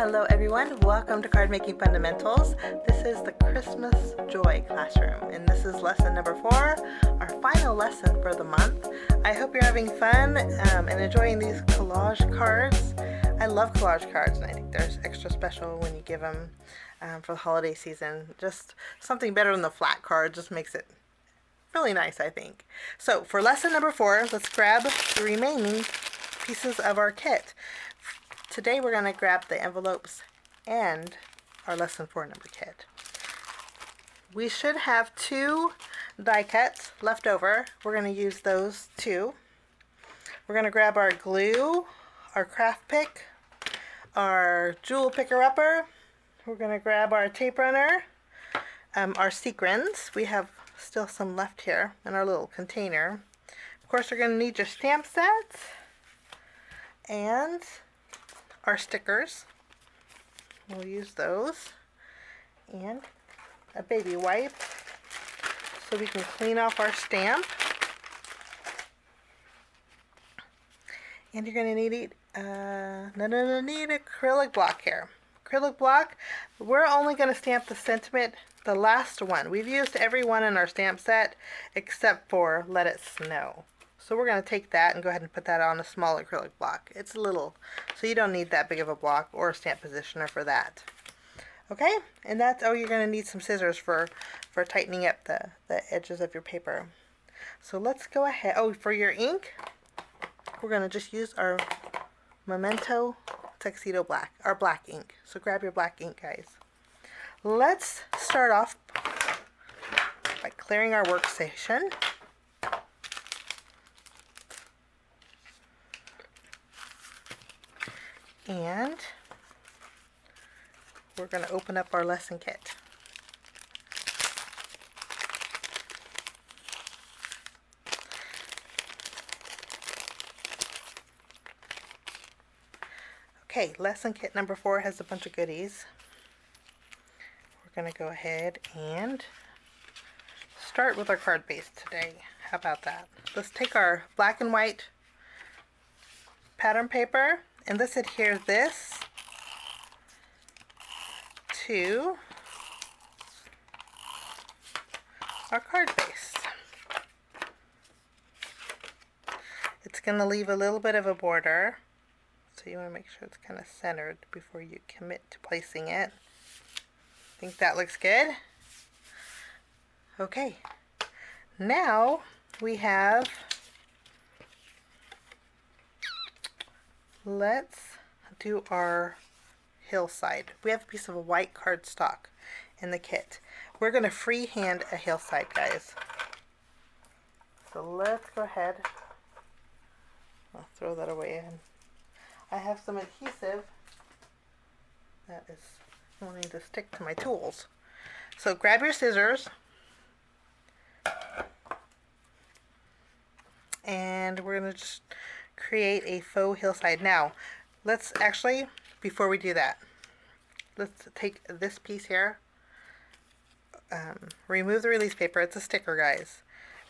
Hello everyone, welcome to Card Making Fundamentals. This is the Christmas Joy classroom and this is lesson number 4, our final lesson for the month. I hope you're having fun and enjoying these collage cards. I love collage cards and I think they're extra special when you give them for the holiday season. Just something better than the flat card, just makes it really nice, I think. So for lesson number 4, let's grab the remaining pieces of our kit. Today we're going to grab the envelopes and our lesson 4 number kit. We should have 2 die cuts left over. We're going to use those 2. We're going to grab our glue, our craft pick, our jewel picker-upper. We're going to grab our tape runner, our sequins. We have still some left here in our little container. Of course, you're going to need your stamp sets and our stickers. We'll use those, and a baby wipe so we can clean off our stamp. And you're going to need need acrylic block here. Acrylic block, we're only going to stamp the sentiment, the last one. We've used every one in our stamp set except for Let It Snow. So we're going to take that and go ahead and put that on a small acrylic block. It's a little, so you don't need that big of a block or a stamp positioner for that. Okay, and that's, oh, you're going to need some scissors for tightening up the edges of your paper. So let's go ahead, oh, for your ink, we're going to just use our Memento Tuxedo Black, our black ink. So grab your black ink, guys. Let's start off by clearing our workstation. And we're going to open up our lesson kit. Okay, lesson kit number 4 has a bunch of goodies. We're going to go ahead and start with our card base today. How about that? Let's take our black and white pattern paper and let's adhere this to our card base. It's going to leave a little bit of a border, so you want to make sure it's kind of centered before you commit to placing it. Think that looks good? Okay, now we have, let's do our hillside. We have a piece of white cardstock in the kit. We're going to freehand a hillside, guys. So let's go ahead. I'll throw that away. I have some adhesive that is wanting to stick to my tools. So grab your scissors and we're going to just create a faux hillside. Now, let's actually, before we do that, let's take this piece here, remove the release paper. It's a sticker, guys.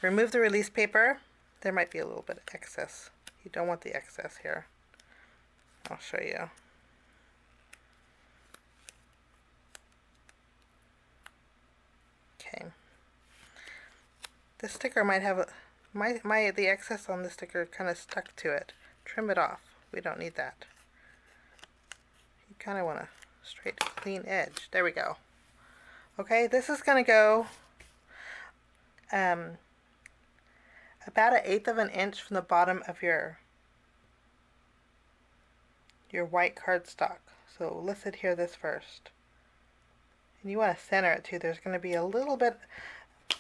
Remove the release paper. There might be a little bit of excess. You don't want the excess here. I'll show you. Okay. This sticker might have the excess on the sticker kind of stuck to it. Trim it off. We don't need that. You kind of want a straight, clean edge. There we go. Okay, this is going to go about 1/8 of an inch from the bottom of your white cardstock. So let's adhere this first. And you want to center it too. There's going to be a little bit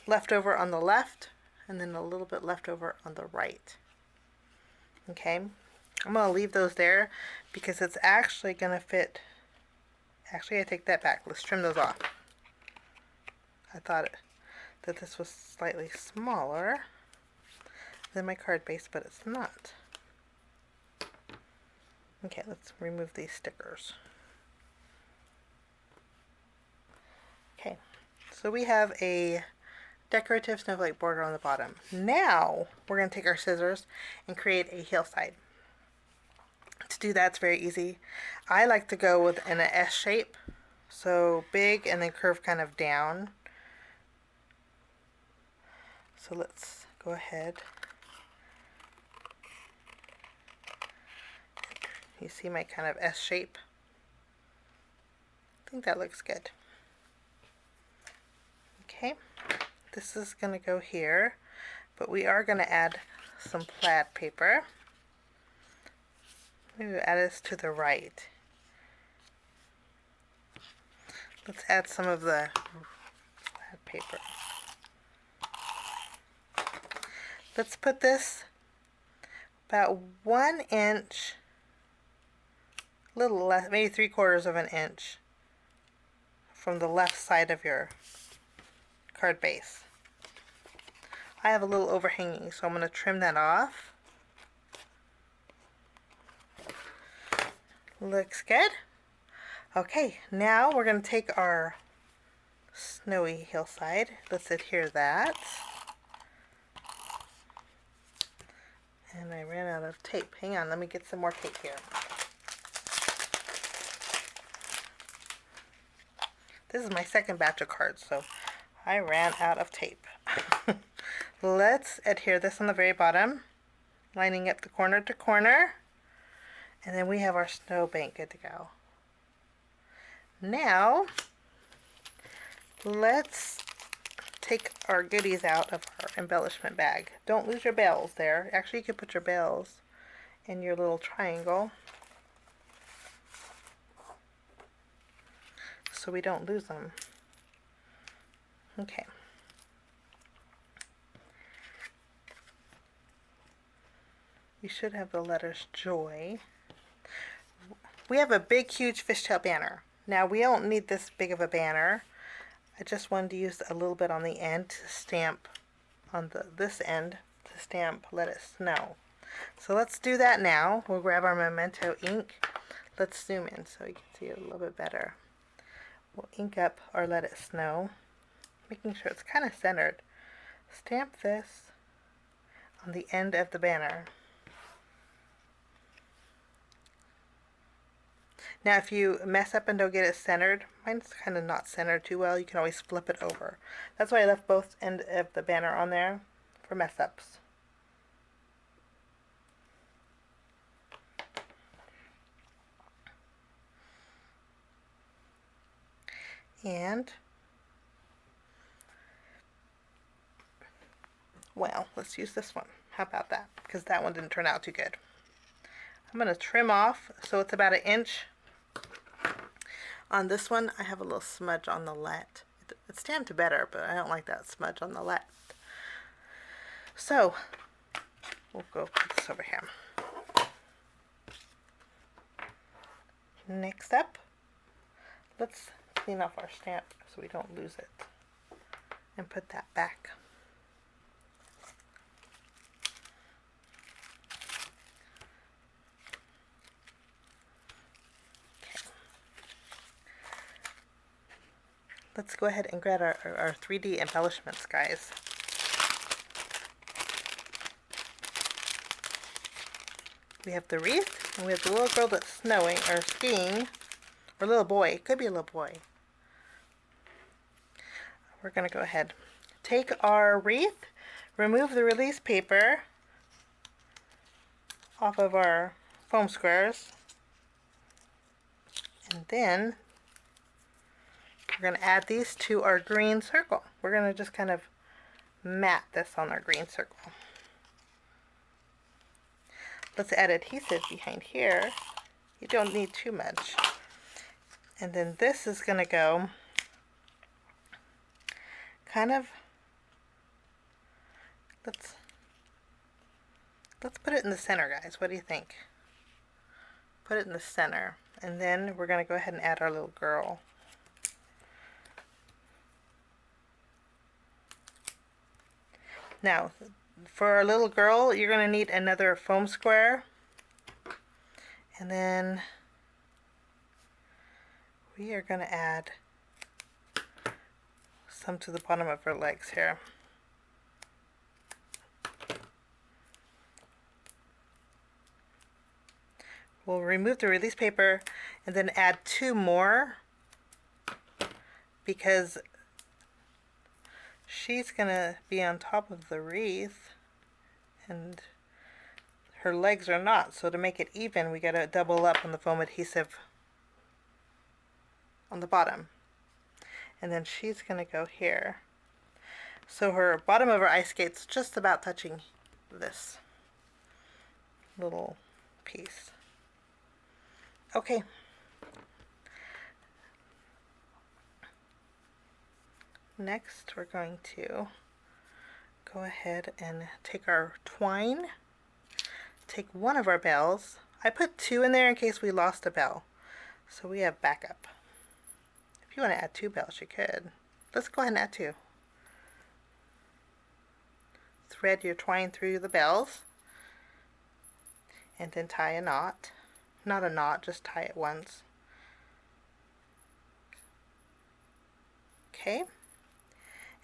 left over on the left and then a little bit left over on the right. Okay, I'm going to leave those there because it's actually going to fit. Actually, I take that back. Let's trim those off. I thought that this was slightly smaller than my card base, but it's not. Okay, let's remove these stickers. Okay, so we have a decorative snowflake border on the bottom. Now we're going to take our scissors and create a hillside. To do that, it's very easy. I like to go with an S shape, so big and then curve kind of down. So let's go ahead. You see my kind of S shape? I think that looks good. Okay, this is going to go here, but we are going to add some plaid paper. Maybe we'll add this to the right. Let's add some of the plaid paper. Let's put this about 1 inch, a little less, maybe 3/4 of an inch from the left side of your card base. I have a little overhanging, so I'm going to trim that off. Looks good. Okay, now we're going to take our snowy hillside. Let's adhere that. And I ran out of tape. Hang on, let me get some more tape here. This is my second batch of cards, so I ran out of tape. Let's adhere this on the very bottom, lining up the corner to corner. And then we have our snowbank good to go. Now, let's take our goodies out of our embellishment bag. Don't lose your bells there. Actually, you could put your bells in your little triangle so we don't lose them. Okay. You should have the letters Joy. We have a big, huge fishtail banner. Now, we don't need this big of a banner. I just wanted to use a little bit on the end to stamp on this end to stamp Let It Snow. So let's do that now. We'll grab our Memento ink. Let's zoom in so you can see it a little bit better. We'll ink up our Let It Snow, making sure it's kind of centered. Stamp this on the end of the banner. Now if you mess up and don't get it centered, mine's kind of not centered too well, you can always flip it over. That's why I left both ends of the banner on there for mess ups. And, well, let's use this one. How about that? Because that one didn't turn out too good. I'm going to trim off so it's about 1 inch. On this one, I have a little smudge on the let. It's stamped better, but I don't like that smudge on the let. So, we'll go put this over here. Next up, let's clean off our stamp so we don't lose it. And put that back. Let's go ahead and grab our 3D embellishments, guys. We have the wreath, and we have the little girl that's snowing, or skiing, or little boy. It could be a little boy. We're going to go ahead. Take our wreath, remove the release paper off of our foam squares, and then we're going to add these to our green circle. We're going to just kind of mat this on our green circle. Let's add adhesive behind here. You don't need too much. And then this is going to go kind of, let's put it in the center, guys. What do you think? Put it in the center. And then we're going to go ahead and add our little girl. Now, for our little girl, you're going to need another foam square. And then we are going to add some to the bottom of her legs here. We'll remove the release paper and then add 2 more because she's gonna be on top of the wreath and her legs are not, so to make it even we gotta double up on the foam adhesive on the bottom, and then she's gonna go here, so her bottom of her ice skate's just about touching this little piece. Okay, next we're going to go ahead and take our twine, take one of our bells. I put 2 in there in case we lost a bell, so we have backup. If you want to add 2 bells, you could. Let's go ahead and add 2. Thread your twine through the bells and then tie a knot. Not a knot, just tie it once. Okay,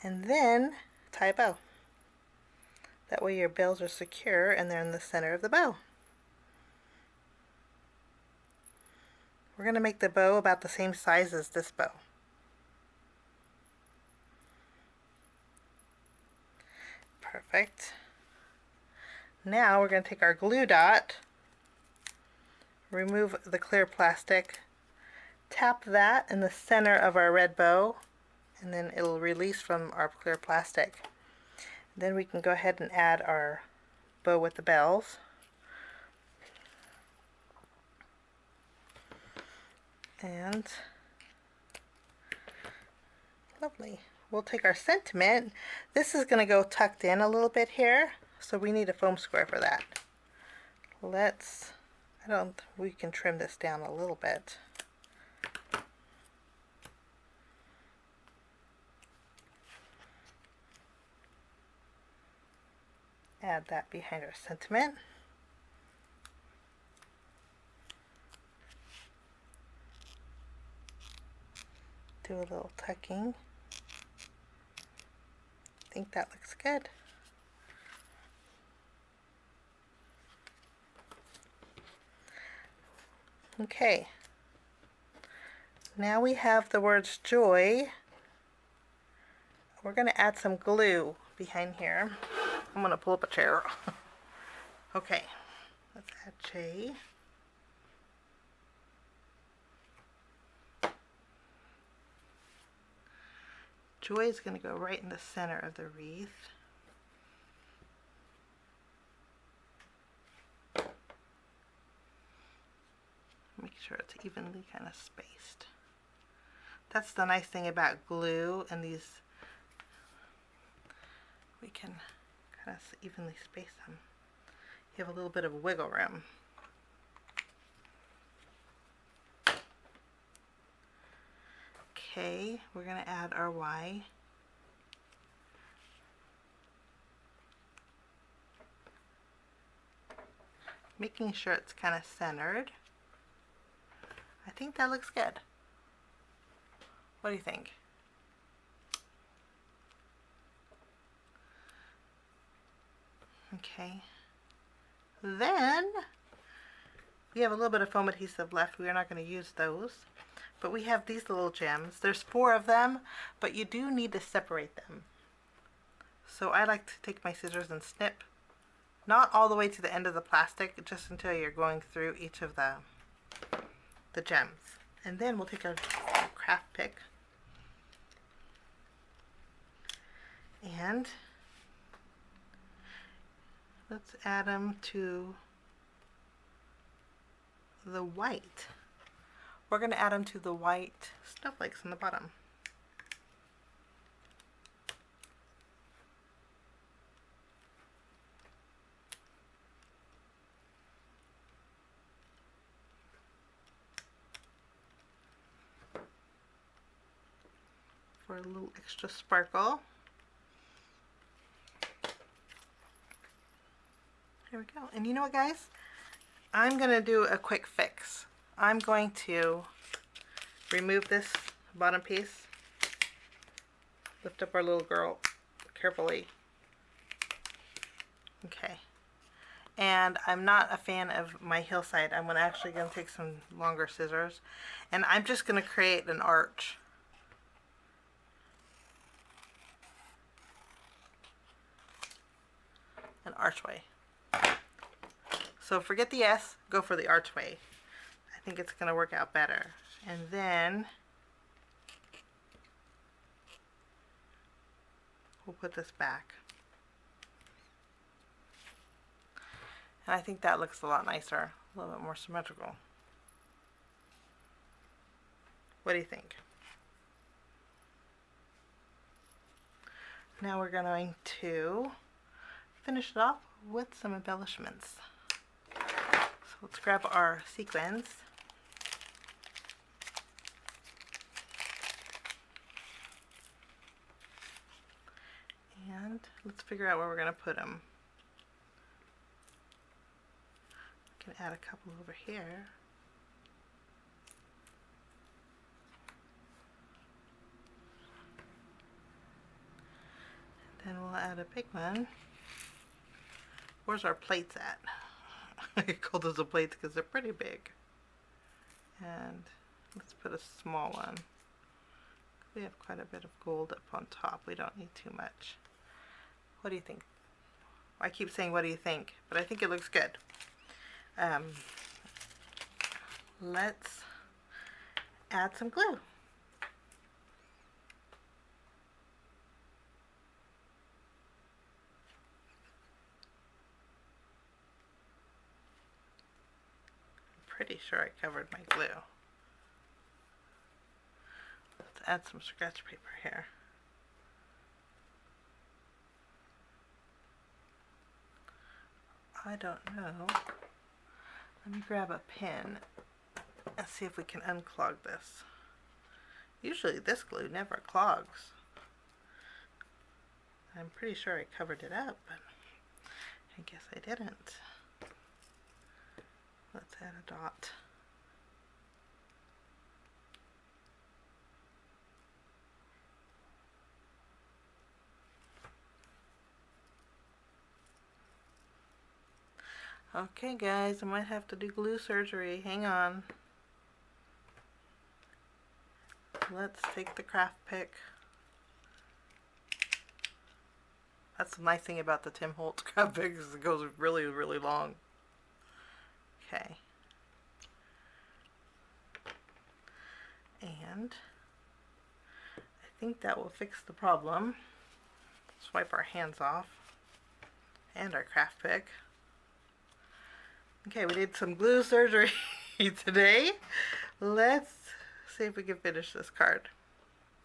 and then tie a bow. That way your bells are secure and they're in the center of the bow. We're going to make the bow about the same size as this bow. Perfect. Now we're going to take our glue dot, remove the clear plastic, tap that in the center of our red bow, and then it'll release from our clear plastic. Then we can go ahead and add our bow with the bells. And lovely. We'll take our sentiment. This is going to go tucked in a little bit here, so we need a foam square for that. We can trim this down a little bit. Add that behind our sentiment. Do a little tucking. I think that looks good. Okay. Now we have the words joy. We're going to add some glue behind here. I'm going to pull up a chair. Okay. Let's add J. Joy is going to go right in the center of the wreath. Make sure it's evenly kind of spaced. That's the nice thing about glue and these. We can kind of evenly space them. You have a little bit of wiggle room. Okay, we're going to add our Y. Making sure it's kind of centered. I think that looks good. What do you think? Okay. Then we have a little bit of foam adhesive left. We are not going to use those. But we have these little gems. There's 4 of them, but you do need to separate them. So I like to take my scissors and snip, not all the way to the end of the plastic, just until you're going through each of the gems. And then we'll take our craft pick and let's add them to the white. We're going to add them to the white snowflakes on the bottom. For a little extra sparkle. Here we go. And you know what, guys? I'm going to do a quick fix. I'm going to remove this bottom piece, lift up our little girl carefully. Okay. and I'm not a fan of my hillside. I'm actually going to take some longer scissors, and I'm just going to create an arch. An archway. So forget the S, go for the archway. I think it's going to work out better. And then we'll put this back. And I think that looks a lot nicer, a little bit more symmetrical. What do you think? Now we're going to finish it off with some embellishments. So let's grab our sequins. And let's figure out where we're going to put them. We can add a couple over here. Then we'll add a big one. Where's our plates at? I call those the plates because they're pretty big. And let's put a small one. We have quite a bit of gold up on top. We don't need too much. What do you think? I keep saying, what do you think? But I think it looks good. Let's add some glue. Pretty sure I covered my glue. Let's add some scratch paper here. I don't know. Let me grab a pin and see if we can unclog this. Usually this glue never clogs. I'm pretty sure I covered it up, but I guess I didn't. Let's add a dot. Okay guys, I might have to do glue surgery. Hang on. Let's take the craft pick. That's the nice thing about the Tim Holtz craft pick, is it goes really, really long. Okay. And I think that will fix the problem. Let's wipe our hands off and our craft pick. Okay, we did some glue surgery today. Let's see if we can finish this card.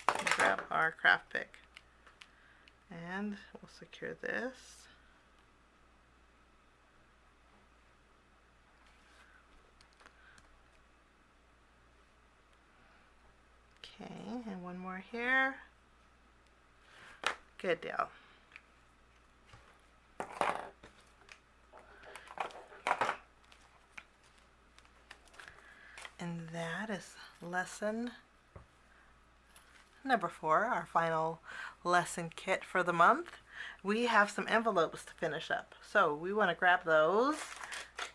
Grab our craft pick and we'll secure this. Okay, and one more here. Good deal. And that is lesson number 4, our final lesson kit for the month. We have some envelopes to finish up, so we want to grab those.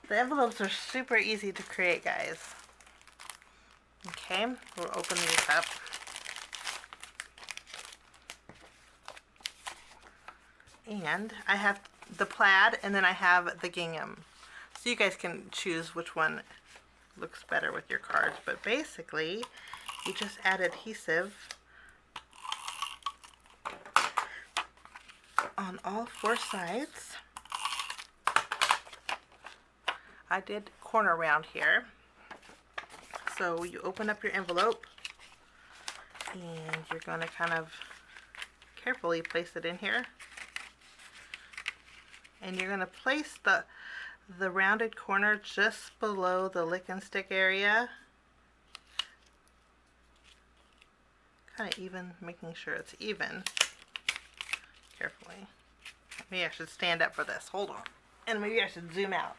The envelopes are super easy to create, guys. Okay, we'll open these up. And I have the plaid and then I have the gingham. So you guys can choose which one looks better with your cards. But basically, you just add adhesive on all 4 sides. I did corner round here. So you open up your envelope and you're going to kind of carefully place it in here. And you're going to place the rounded corner just below the lick and stick area. Kind of even, making sure it's even. Carefully. Maybe I should stand up for this. Hold on. And maybe I should zoom out.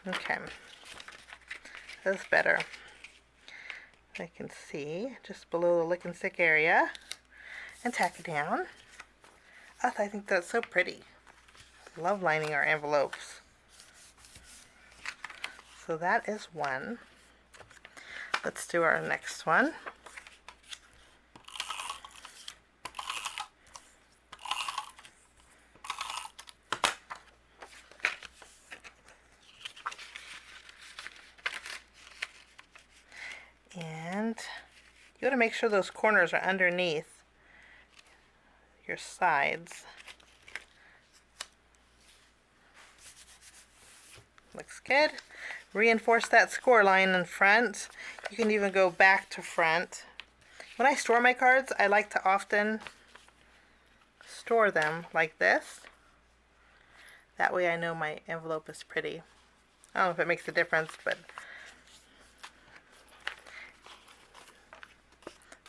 Okay. That's better. I can see just below the lick and stick area. And tack it down. I think that's so pretty. Love lining our envelopes. So that is one. Let's do our next one. And you want to make sure those corners are underneath your sides. Looks good. Reinforce that score line in front. You can even go back to front. When I store my cards, I like to often store them like this. That way I know my envelope is pretty. I don't know if it makes a difference, but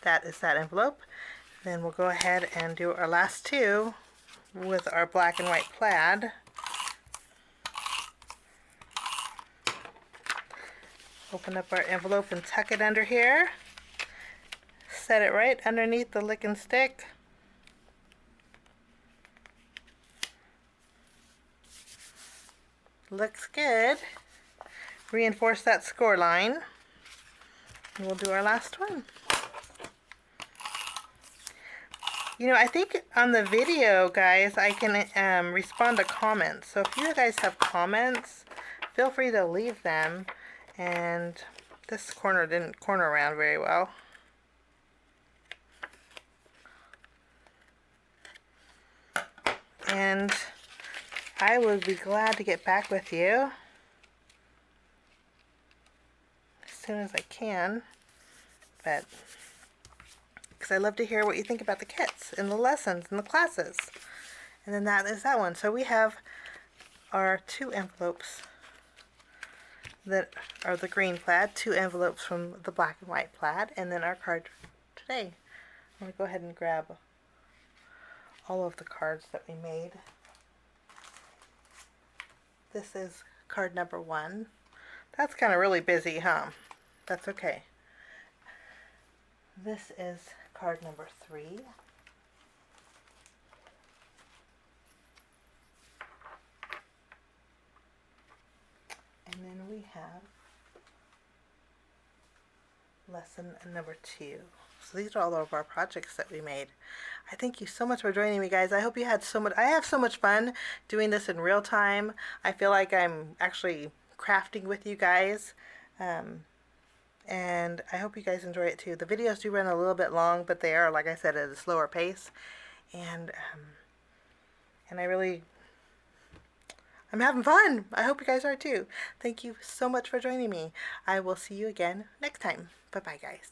that is that envelope. Then we'll go ahead and do our last two with our black and white plaid. Open up our envelope and tuck it under here. Set it right underneath the lick and stick. Looks good. Reinforce that score line. And we'll do our last one. You know, I think on the video, guys, I can respond to comments. So if you guys have comments, feel free to leave them. And this corner didn't corner around very well. And I would be glad to get back with you as soon as I can, but because I love to hear what you think about the kits and the lessons and the classes. And then that is that one. So we have our two envelopes that are the green plaid, two envelopes from the black and white plaid, and then our card today. I'm going to go ahead and grab all of the cards that we made. This is card number 1. That's kind of really busy, huh? That's okay. This is card number 3. And then we have lesson number 2. So these are all of our projects that we made. I thank you so much for joining me, guys. I hope you had so much. I have so much fun doing this in real time. I feel like I'm actually crafting with you guys. And I hope you guys enjoy it too. The videos do run a little bit long, but they are, like I said, at a slower pace. And I'm having fun. I hope you guys are too. Thank you so much for joining me. I will see you again next time. Bye-bye, guys.